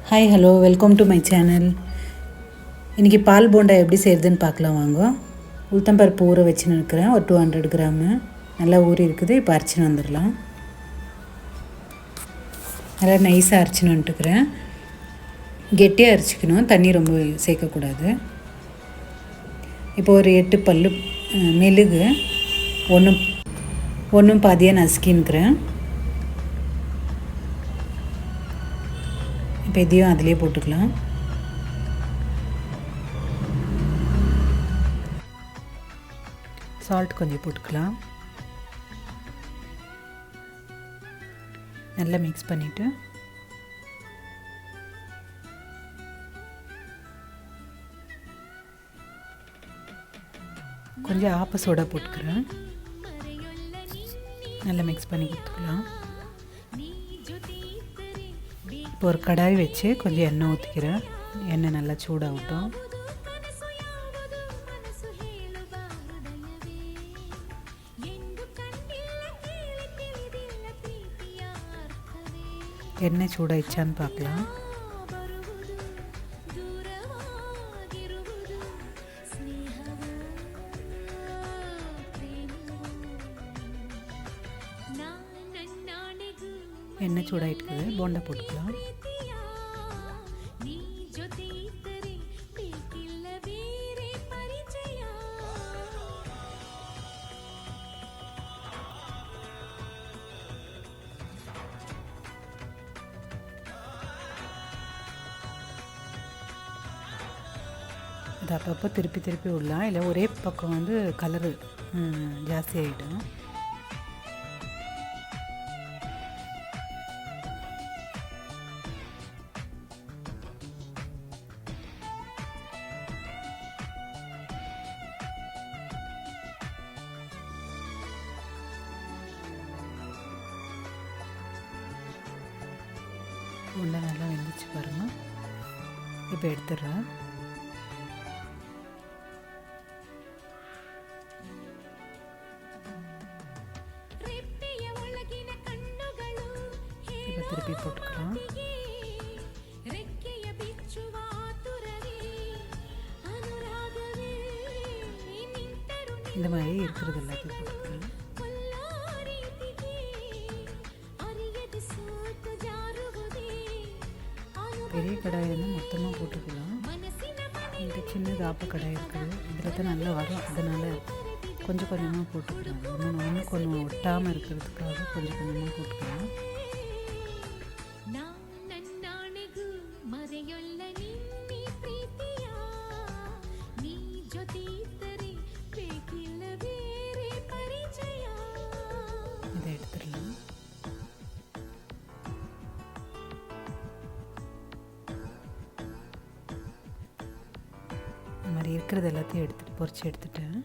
Hi hello welcome to my channel. இன்றைக்கி பால் போண்டா எப்படி செய்கிறதுன்னு பார்க்கலாம் வாங்க. உளுத்தம்பருப்பு ஊற வச்சுன்னு இருக்கிறேன். ஒரு 200 கிராமு நல்லா ஊறி இருக்குது. இப்போ அரைச்சின்னு வந்துடலாம். நல்லா நைஸாக அரைச்சின்னு வந்துட்டுக்கிறேன். கெட்டியாக அரைச்சிக்கணும், தண்ணி ரொம்ப சேர்க்கக்கூடாது. இப்போ ஒரு 8 பல்லு மெழுகு ஒன்றும் பாதியாக நசுக்கின்னுக்கிறேன். இப்போ இதையும் அதிலே போட்டுக்கலாம். சால்ட் கொஞ்சம் போட்டுக்கலாம். நல்லா மிக்ஸ் பண்ணிவிட்டு கொஞ்சம் ஆப்ப சோடா போட்டுக்கிறேன். நல்லா மிக்ஸ் பண்ணி கொடுத்துக்கலாம். இப்போ ஒரு கடாய் வச்சு கொஞ்சம் எண்ணெய் ஊற்றிக்கிறேன். எண்ணெய் நல்லா சூடாகட்டும். எண்ணெய் சூடாயிடுச்சான்னு பார்க்கலாம். எண்ணெய் சூடாயிட்டுக்குது. போண்டா போட்டுக்கலாம். இது அப்பப்போ திருப்பி விடலாம், இல்லை ஒரே பக்கம் வந்து கலரு ஜாஸ்தி ஆகிடும். உள்ள நல்லா வெந்துச்சு பாருங்கள். இப்போ எடுத்துடுறேன். இப்போ திருப்பி போட்டுக்கலாம். இந்த மாதிரி இருக்கிறது எல்லாத்தையும் போட்டுக்கலாம். பெரிய கடாய் வந்து மொத்தமாக போட்டுக்கலாம். இந்த சின்ன தாப்ப கடாய் இருக்குது, இதில் தான் நல்லா வரும். அதனால் கொஞ்சம் கொஞ்சமாக போட்டுக்கலாம். ஒன்றுக்கு ஒன்று ஒட்டாமல் இருக்கிறதுக்காக கொஞ்சம் கொஞ்சமாக போட்டுக்கலாம். இதை எடுத்துடலாம். இந்த மாதிரி இருக்கிறது எல்லாத்தையும் பொரிச்சு எடுத்துட்டேன்.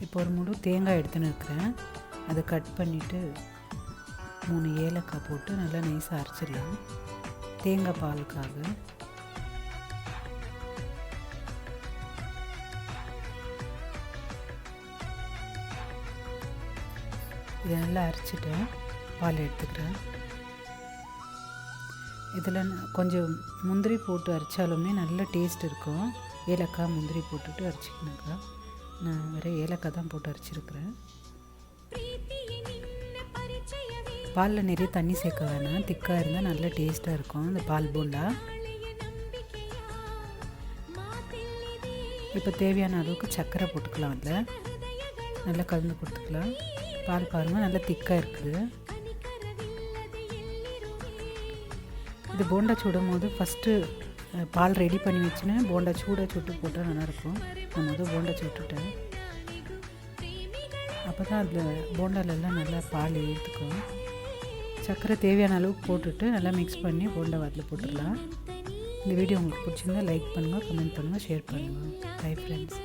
இப்போ ஒரு முழு தேங்காய் எடுத்துன்னு இருக்கிறேன். அதை கட் பண்ணிவிட்டு 3 ஏலக்காய் போட்டு நல்லா நைஸாக அரைச்சிடலாம். தேங்காய் பாலுக்காக. இதை நல்லா அரைச்சிட்டேன். பால் எடுத்துக்கிறேன். இதில் கொஞ்சம் முந்திரி போட்டு அரைச்சாலுமே நல்ல டேஸ்ட் இருக்கும். ஏலக்காய் முந்திரி போட்டுட்டு அரைச்சிக்கணுக்கா. நான் வேறு ஏலக்காய் தான் போட்டு அரைச்சிருக்கிறேன். பாலில் நிறைய தண்ணி சேர்க்க வேணாம், திக்காக இருந்தால் நல்ல டேஸ்ட்டாக இருக்கும் இந்த பால் போண்டா. இப்போ தேவையான அளவுக்கு சர்க்கரை போட்டுக்கலாம். அதில் நல்லா கலந்து கொடுத்துக்கலாம். பால் பாருங்கள் நல்லா திக்காக இருக்குது. இது போண்டா சுடும் போது ஃபஸ்ட்டு பால் ரெடி பண்ணி வச்சுன்னா போண்டா சுட்டு போட்டால் நல்லாயிருக்கும். நான் போண்டா சுட்டுட்டேன். அப்போ தான் அதில் போண்டாலெல்லாம் நல்லா பால் எடுத்துக்கும். சர்க்கரை தேவையான அளவுக்கு போட்டுட்டு நல்லா மிக்ஸ் பண்ணி போண்டா அதில் போட்டுடலாம். இந்த வீடியோ உங்களுக்கு பிடிச்சிருந்தா லைக் பண்ணுங்கள், கமெண்ட் பண்ணுங்கள், ஷேர் பண்ணுங்கள். Bye friends.